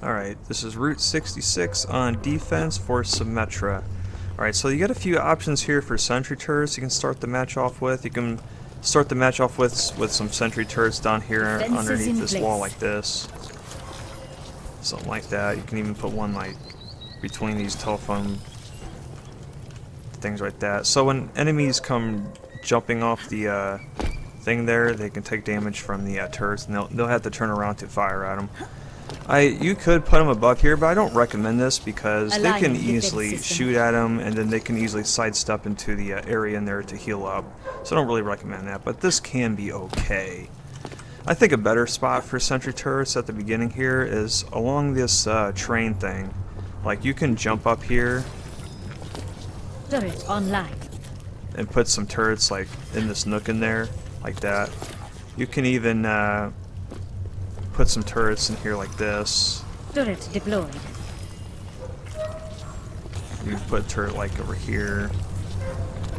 Alright, this is Route 66 on defense for Symmetra. Alright, so you got a few options here for sentry turrets you can start the match off with. You can start the match off with some sentry turrets down here underneath this wall like this. Something like that. You can even put one like between these telephone things like that. So when enemies come jumping off the thing there, they can take damage from the turrets, and they'll have to turn around to fire at them. You could put them above here, but I don't recommend this because they can easily shoot at them, and then they can easily sidestep into the area in there to heal up. So I don't really recommend that, but this can be okay. I think a better spot for sentry turrets at the beginning here is along this train thing. Like, you can jump up here Turret online. and put some turrets like in this nook in there, like that. You can even put some turrets in here like this. Turret deployed. You can put a turret like over here.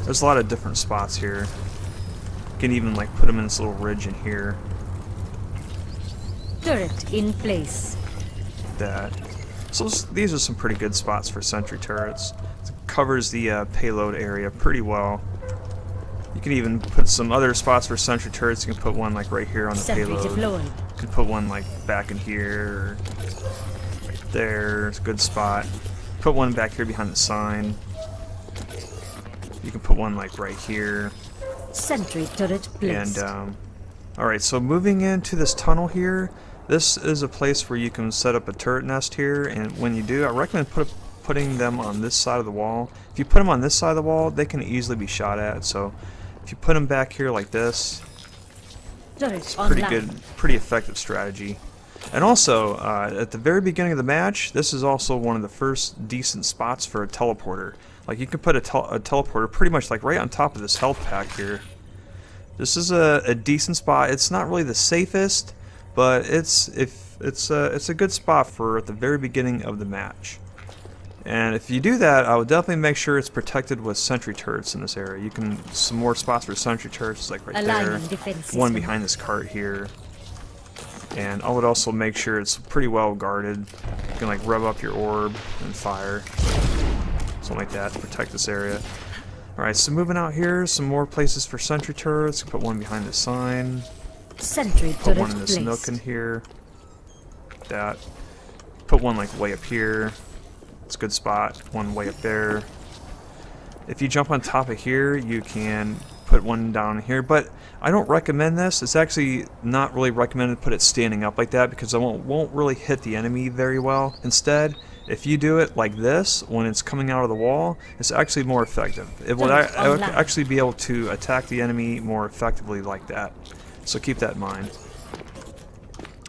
There's a lot of different spots here. You can even like put them in this little ridge in here. Turret in place. Like that. So these are some pretty good spots for sentry turrets. It covers the payload area pretty well. You can even put some other spots for sentry turrets. You can put one like right here on the payload. Deployed. You can put one like back in here, or right there. It's a good spot. Put one back here behind the sign. You can put one like right here. Sentry turret placed. And alright, so moving into this tunnel here, this is a place where you can set up a turret nest here, and when you do, I recommend putting them on this side of the wall. If you put them on this side of the wall, they can easily be shot at, so if you put them back here like this, it's pretty good, pretty effective strategy. And also, at the very beginning of the match, this is also one of the first decent spots for a teleporter. Like, you can put a teleporter pretty much like right on top of this health pack here. This is a decent spot. It's not really the safest, but it's a good spot for at the very beginning of the match. And if you do that, I would definitely make sure it's protected with sentry turrets in this area. You can some more spots for sentry turrets, like right there. One behind this cart here. And I would also make sure it's pretty well guarded. You can like rev up your orb and fire, something like that, to protect this area. Alright, so moving out here, some more places for sentry turrets. Put one behind the sign. Sentry Put one in this nook in here. Like that. Put one like way up here. It's a good spot. One way up there. If you jump on top of here, you can put one down here, but I don't recommend this. It's actually not really recommended to put it standing up like that because it won't really hit the enemy very well. Instead, if you do it like this, when it's coming out of the wall, it's actually more effective. It will actually be able to attack the enemy more effectively like that. So keep that in mind.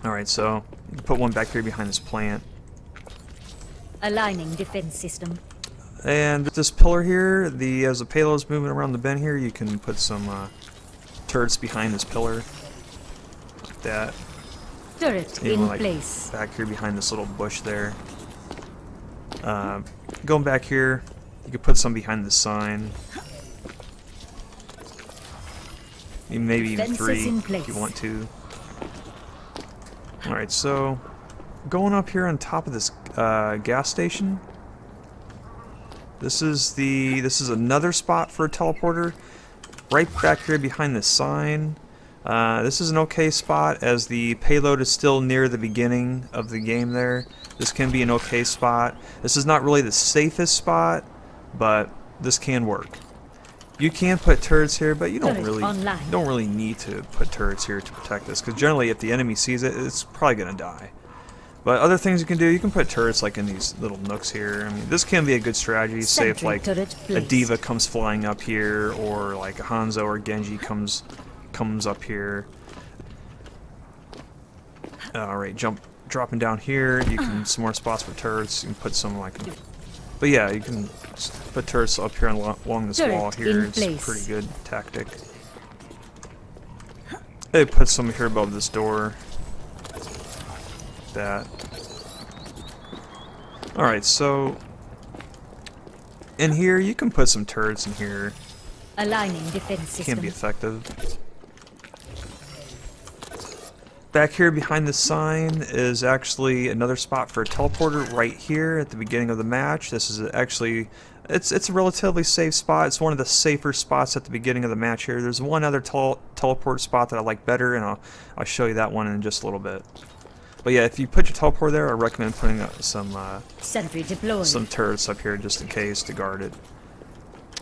Alright, so you can put one back here behind this plant. Aligning defense system. And this pillar here, as the payload's moving around the bend here, you can put some turrets behind this pillar. Like that. Turret Even in like place. back here behind this little bush there. Going back here, you could put some behind the sign. Maybe even three if you want to. Alright, so going up here on top of this gas station. This is another spot for a teleporter. Right back here behind the sign. This is an okay spot as the payload is still near the beginning of the game there. This can be an okay spot. This is not really the safest spot, but this can work. You can put turrets here, but you don't really need to put turrets here to protect this, because generally if the enemy sees it, it's probably gonna die. But other things you can do, you can put turrets like in these little nooks here. I mean, this can be a good strategy. Say if like a diva comes flying up here, or like a Hanzo or Genji comes up here. Alright, dropping down here. You can some more spots for turrets. You can put some like, but yeah, you can put turrets up here along this wall here. It's a pretty good tactic. They put some here above this door. That. Alright, so in here you can put some turrets in here. Aligning defense system. Can be effective. Back here behind the sign is actually another spot for a teleporter right here at the beginning of the match. This is actually, it's a relatively safe spot. It's one of the safer spots at the beginning of the match here. There's one other teleport spot that I like better, and I'll show you that one in just a little bit. But yeah, if you put your teleport there, I recommend putting some Sentry deployed. some turrets up here just in case to guard it.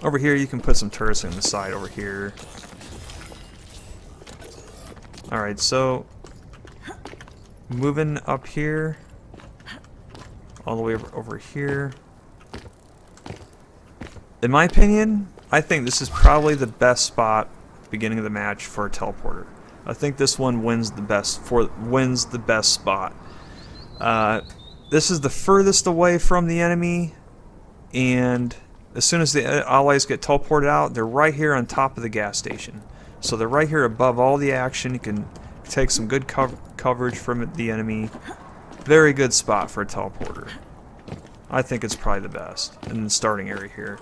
Over here, you can put some turrets on the side over here. Alright, so moving up here, all the way over here. In my opinion, I think this is probably the best spot at the beginning of the match for a teleporter. I think this one wins the best spot. This is the furthest away from the enemy, and as soon as the allies get teleported out, they're right here on top of the gas station. So they're right here above all the action. You can take some good coverage from the enemy. Very good spot for a teleporter. I think it's probably the best in the starting area here.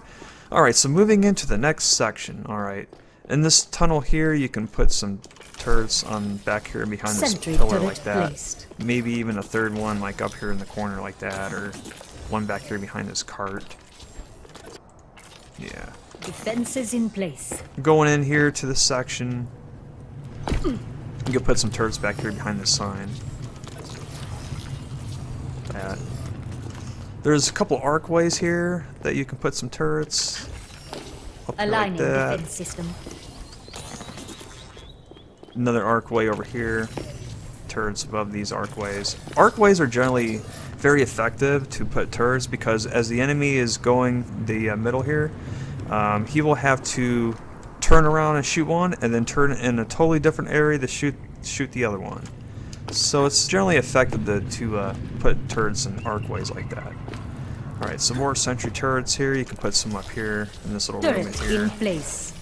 Alright, so moving into the next section. Alright, in this tunnel here, you can put some turrets on back here behind this pillar like that. Placed. Maybe even a third one like up here in the corner like that, or one back here behind this cart. Yeah. Defenses in place. Going in here to this section, you can put some turrets back here behind the sign. That. There's a couple arcways here that you can put some turrets. Up here Aligning like that. defense system. Another arcway over here. Turrets above these arcways. Arcways are generally very effective to put turrets because as the enemy is going the middle here, he will have to turn around and shoot one, and then turn in a totally different area to shoot the other one. So it's generally effective to put turrets in arcways like that. Alright, some more sentry turrets here. You can put some up here in this little room Turret here. in place.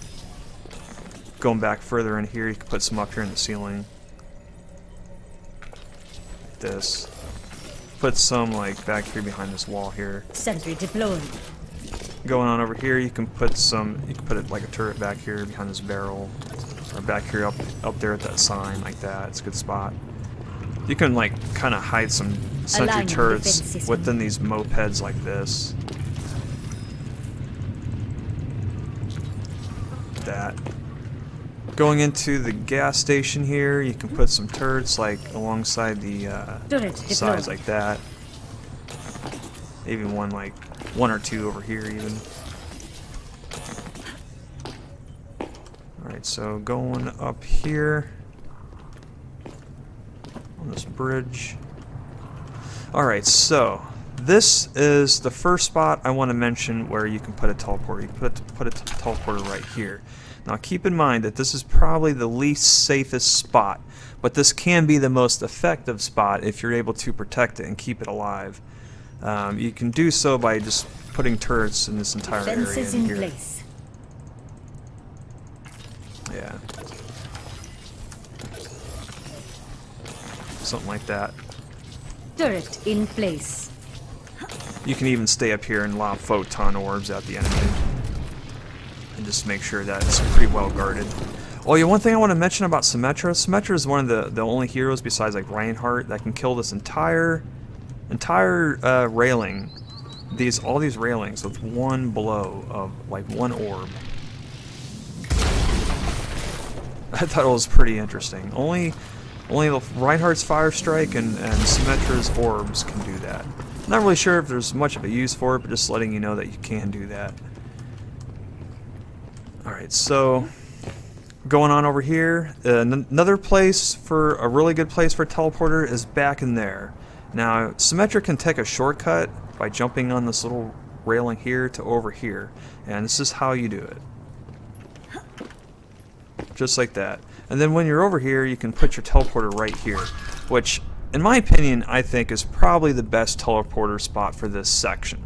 Going back further in here, you can put some up here in the ceiling. Like this. Put some like back here behind this wall here. Sentry deployed. Going on over here, you can put it like a turret back here behind this barrel, or back here up there at that sign like that. It's a good spot. You can like kind of hide some sentry Aligning turrets defense system. within these mopeds like this. That. Going into the gas station here, you can put some turrets like alongside the Turret sides deployed. like that. Even one or two over here even. Alright, so going up here on this bridge. Alright, so this is the first spot I want to mention where you can put a teleporter. You can put a teleporter right here. Now keep in mind that this is probably the least safest spot, but this can be the most effective spot if you're able to protect it and keep it alive. You can do so by just putting turrets in this entire area Defenses in in here. place. Yeah. Something like that. Turret in place. You can even stay up here and lob photon orbs at the enemy. And just make sure that it's pretty well guarded. Oh yeah, one thing I want to mention about Symmetra. Symmetra is one of the only heroes besides like Reinhardt that can kill this entire railing. All these railings with one blow of like one orb. I thought it was pretty interesting. Only Reinhardt's Fire Strike and Symmetra's orbs can do that. Not really sure if there's much of a use for it, but just letting you know that you can do that. Alright, so going on over here, another place for a really good place for a teleporter is back in there. Now, Symmetra can take a shortcut by jumping on this little railing here to over here, and this is how you do it. Just like that. And then when you're over here, you can put your teleporter right here, which, in my opinion, I think is probably the best teleporter spot for this section.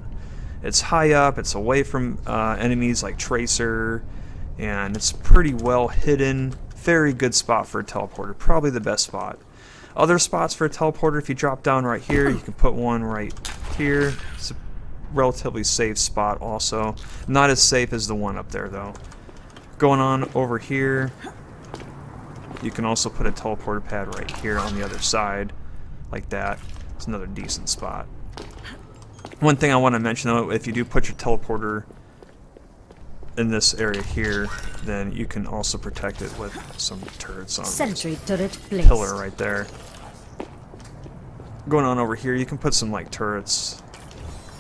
It's high up, it's away from enemies like Tracer, and it's pretty well hidden. Very good spot for a teleporter, probably the best spot. Other spots for a teleporter, if you drop down right here, you can put one right here. It's a relatively safe spot also. Not as safe as the one up there though. Going on over here, You can also put a teleporter pad right here on the other side, like that. It's another decent spot. One thing I want to mention though, if you do put your teleporter in this area here, then you can also protect it with some turrets on Sentry turret placed. pillar right there. Going on over here, you can put some like turrets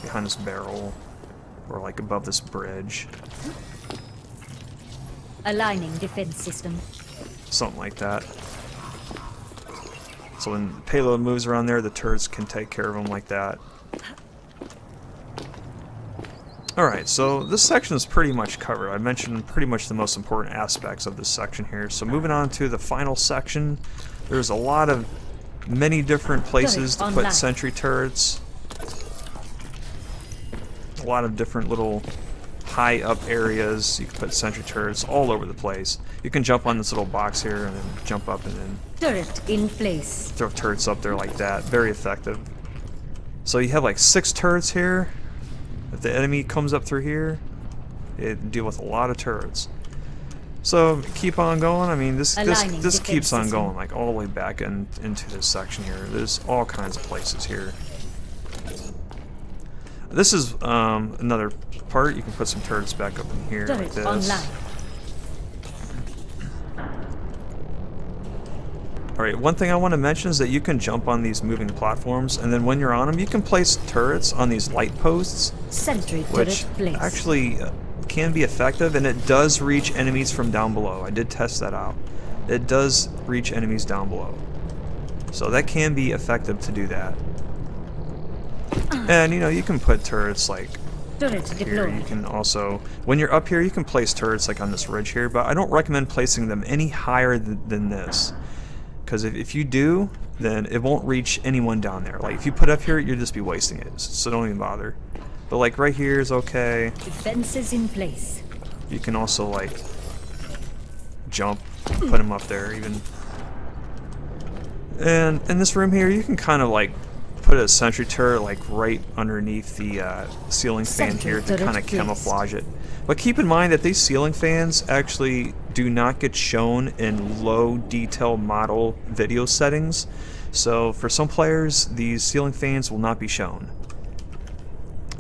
behind this barrel or like above this bridge, Aligning defense system. something like that. So when the payload moves around there, the turrets can take care of them like that. Alright, so this section is pretty much covered. I mentioned pretty much the most important aspects of this section here. So moving on to the final section, there's many different places to put sentry turrets. A lot of different little high up areas. You can put sentry turrets all over the place. You can jump on this little box here and then jump up and then Turret in place. throw turrets up there like that. Very effective. So you have like 6 turrets here. If the enemy comes up through here, it deal with a lot of turrets. So keep on going. I mean, this keeps on going like all the way back into this section here. There's all kinds of places here. This is another part. You can put some turrets back up in here like this. Online. Alright, one thing I want to mention is that you can jump on these moving platforms, and then when you're on them, you can place turrets on these light posts, Sentry which turret placed. actually can be effective, and it does reach enemies from down below. I did test that out. It does reach enemies down below. So that can be effective to do that. And, you know, you can put turrets like Turret here. deployed. You can also, when you're up here, you can place turrets like on this ridge here, but I don't recommend placing them any higher than this. Because if you do, then it won't reach anyone down there. Like, if you put up here, you'll just be wasting it. So don't even bother. But, like, right here is okay. Defenses in place. You can also, like, jump, put them up there even. And in this room here, you can kind of, like, put a sentry turret, like, right underneath the ceiling fan here to kind of camouflage it. But keep in mind that these ceiling fans actually do not get shown in low detail model video settings. So for some players, these ceiling fans will not be shown.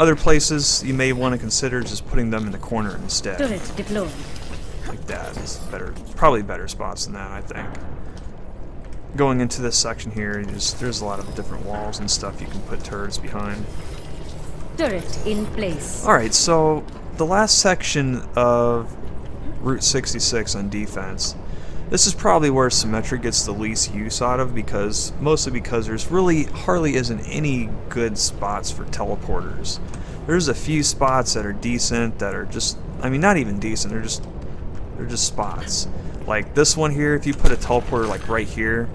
Other places you may want to consider just putting them in the corner instead. Turret deployed. Like that is better, probably better spots than that, I think. Going into this section here, there's a lot of different walls and stuff you can put turrets behind. Turret in place. Alright, so the last section of Route 66 on defense, this is probably where symmetra gets the least use out of, mostly because there's really hardly isn't any good spots for teleporters. There's a few spots that are decent, that are just, I mean, not even decent, they're just spots. Like this one here, if you put a teleporter like right here,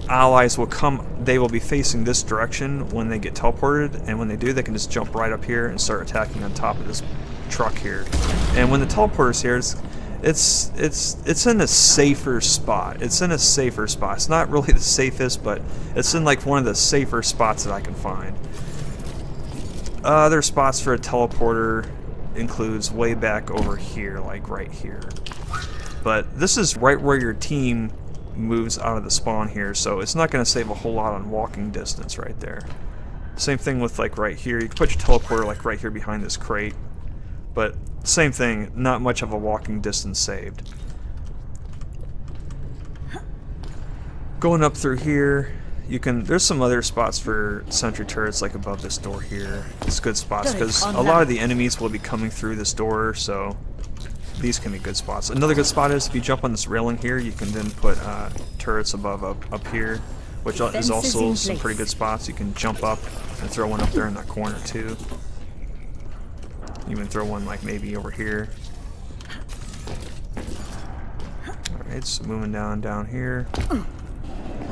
allies will come, they will be facing this direction when they get teleported, and when they do, they can just jump right up here and start attacking on top of this truck here. And when the teleporter's here, it's in a safer spot. It's in a safer spot. It's not really the safest, but it's in like one of the safer spots that I can find. Other spots for a teleporter includes way back over here, like right here. But this is right where your team moves out of the spawn here, so it's not going to save a whole lot on walking distance right there. Same thing with like right here. You can put your teleporter like right here behind this crate, but same thing, not much of a walking distance saved. Going up through here, you can, there's some other spots for sentry turrets like above this door here. It's good spots because a lot of the enemies will be coming through this door, so these can be good spots. Another good spot is if you jump on this railing here, you can then put turrets above up here, which is also some pretty good spots. You can jump up and throw one up there in that corner too. You can throw one like maybe over here. Alright, so moving down here.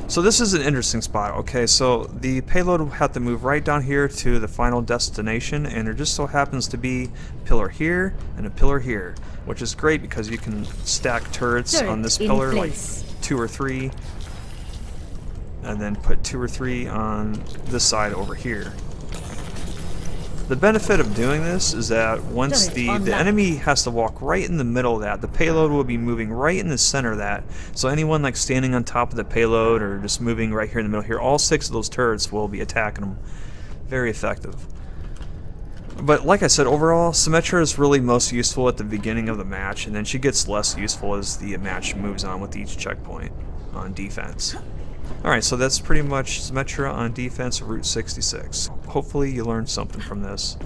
So this is an interesting spot. Okay, so the payload will have to move right down here to the final destination, and there just so happens to be a pillar here and a pillar here, which is great because you can stack turrets on this pillar, like 2 or 3, and then put 2 or 3 on this side over here. The benefit of doing this is that once Turret the online. enemy has to walk right in the middle of that, the payload will be moving right in the center of that. So anyone like standing on top of the payload or just moving right here in the middle here, all 6 of those turrets will be attacking them. Very effective. But like I said, overall, Symmetra is really most useful at the beginning of the match, and then she gets less useful as the match moves on with each checkpoint on defense. Alright, so that's pretty much Symmetra on defense of Route 66. Hopefully you learned something from this.